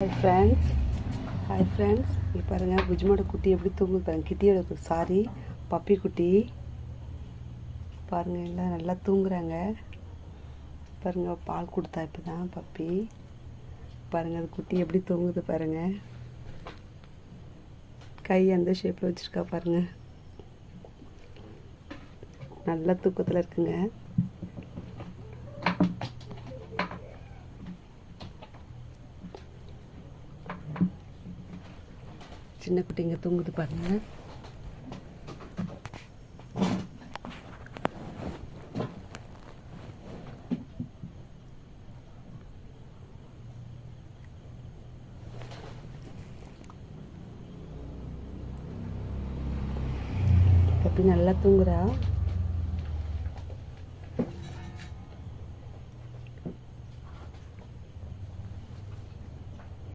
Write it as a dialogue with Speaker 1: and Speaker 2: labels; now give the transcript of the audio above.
Speaker 1: Friends hi friends இப்போ பாருங்கள் புஜ்மோட குட்டி எப்படி தூங்குது பாருங்கள். கிட்டியோட சாரி பப்பி குட்டி பாருங்கள், எல்லாம் நல்லா தூங்குறாங்க பாருங்கள். பால் கொடுத்தா இப்போ தான் பப்பி பாருங்கள். அது குட்டி எப்படி தூங்குது பாருங்கள். கை அந்த ஷேப்பில் வச்சுருக்கா பாருங்கள். நல்லா தூக்கத்தில் இருக்குங்க. சின்ன குட்டிங்க தூங்குது பாருங்கள். பப்பி நல்லா தூங்குறா.